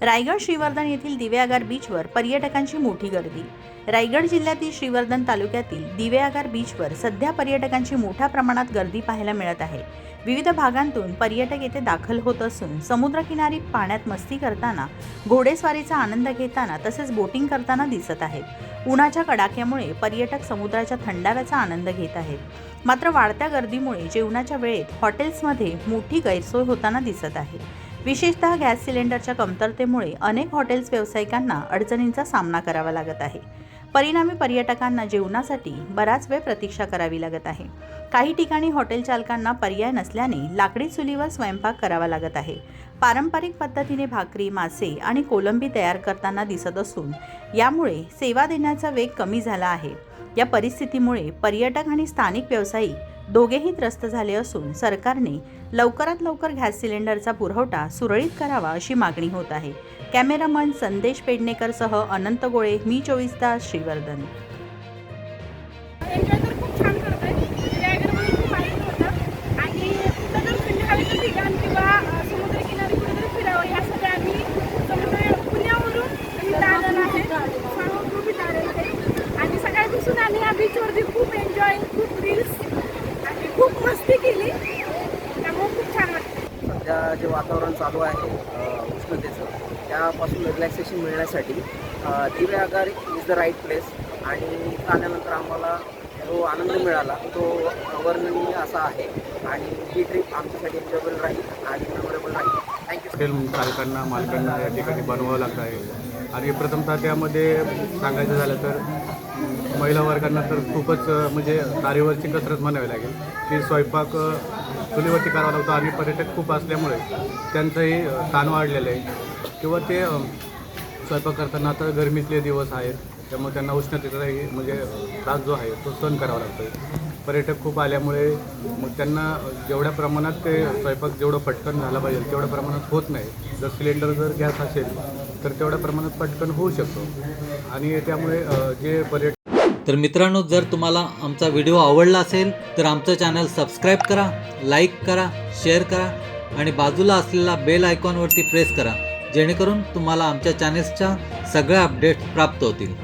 रायगड श्रीवर्धन येथील दिवेआगार बीचवर पर्यटकांची मोठी गर्दी। रायगड जिल्ह्यातील श्रीवर्धन तालुक्यातील दिवेआगार बीचवर सध्या पर्यटकांची मोठ्या प्रमाणात गर्दी पाहायला मिळत आहे। विविध भागांतून पर्यटक येथे दाखल होत असून समुद्रकिनारी पाण्यात मस्ती करताना, घोडेस्वारीचा आनंद घेताना तसेच बोटिंग करताना दिसत आहेत। उन्हाच्या कडाक्यामुळे पर्यटक समुद्राच्या थंडाव्याचा आनंद घेत आहेत। मात्र वाढत्या गर्दीमुळे जेवणाच्या वेळेत हॉटेल्समध्ये मोठी गैरसोय होताना दिसत आहे। विशेषतः गॅस सिलेंडरच्या कमतरतेमुळे अनेक हॉटेल्स व्यावसायिकांना अडचणींचा सामना करावा लागत आहे। परिणामी पर्यटकांना जेवणासाठी बराच वेळ प्रतीक्षा करावी लागत आहे। काही ठिकाणी हॉटेल चालकांना पर्याय नसल्याने लाकडी चुलीवर स्वयंपाक करावा लागत आहे। पारंपरिक पद्धतीने भाकरी, मासे आणि कोलंबी तयार करताना दिसत असून यामुळे सेवा देण्याचा वेग कमी झाला आहे। या परिस्थितीमुळे पर्यटक आणि स्थानिक व्यावसायिक दोघेही त्रस्त झाले असून सरकारने लवकरात लवकर गॅस सिलेंडरचा पुरवठा सुरळीत करावा अशी मागणी होत आहे। कॅमेरामन संदेश पेडणेकरसह अनंत गोळे, मी 24 तास, श्रीवर्धन। एन्जॉय तर खूप छान करतोय। रायगडमध्ये खूप आनंद होता आणि कुठं जर थंड हवेचं ठिकाण किंवा समुद्रकिनारी कुठेतरी फिरावं यासाठी आम्ही पुण्यावरून इथं आलेलो आहे। सर्व ग्रुप इथं आलेलो आहे आणि सकाळपासून आम्ही या बीचवरती खूप एन्जॉय, खूप रील्स आणि खूप मस्ती केली, त्यामुळे खूप छान वाटतं। सध्या जे वातावरण चालू आहे उष्णतेचं, त्यापासून रिलॅक्सेशन मिळण्यासाठी दिवेआगार इज द राईट प्लेस आणि इथं आल्यानंतर आम्हाला जो आनंद मिळाला तो अवर्णनीय असा आहे आणि ही ट्रिप आमच्यासाठी एन्जॉयबल राहील आणि मेमोरेबल राहील। थँक्यू। हॉटेल चालकांना, मालकांना या ठिकाणी बनवावं लागत आहे आणि प्रथमतः त्यामध्ये सांगायचं झालं तर महिला वर्गांना तर खूपच म्हणजे तारेवरची कसरत म्हणावी लागेल की स्वयंपाक चुलीवरती करावा लागतो आणि पर्यटक खूप असल्यामुळे त्यांचंही ताण वाढलेलं आहे किंवा ते स्वयंपाक करताना आता गरमीतले दिवस आहेत त्यामुळे त्यांना उष्णतेचाही म्हणजे त्रास जो आहे तो सहन करावा लागतो। पर्यटक खूप आल्यामुळे मग त्यांना जेवढ्या प्रमाणात ते स्वयंपाक जेवढं पटकन झाला पाहिजे तेवढ्या प्रमाणात होत नाही। जर सिलेंडर जर गॅस असेल तर तेवढ्या प्रमाणात पटकन होऊ शकतो आणि त्यामुळे जे पर्यटक तर मित्रांनो, जर तुम्हाला आमचा व्हिडिओ आवडला असेल तर आमचं चॅनल सबस्क्राईब करा, लाईक करा, शेअर करा आणि बाजूला असलेला बेल आयकॉनवरती प्रेस करा, जेणेकरून तुम्हाला आमच्या चॅनेल्सच्या सगळ्या अपडेट्स प्राप्त होतील।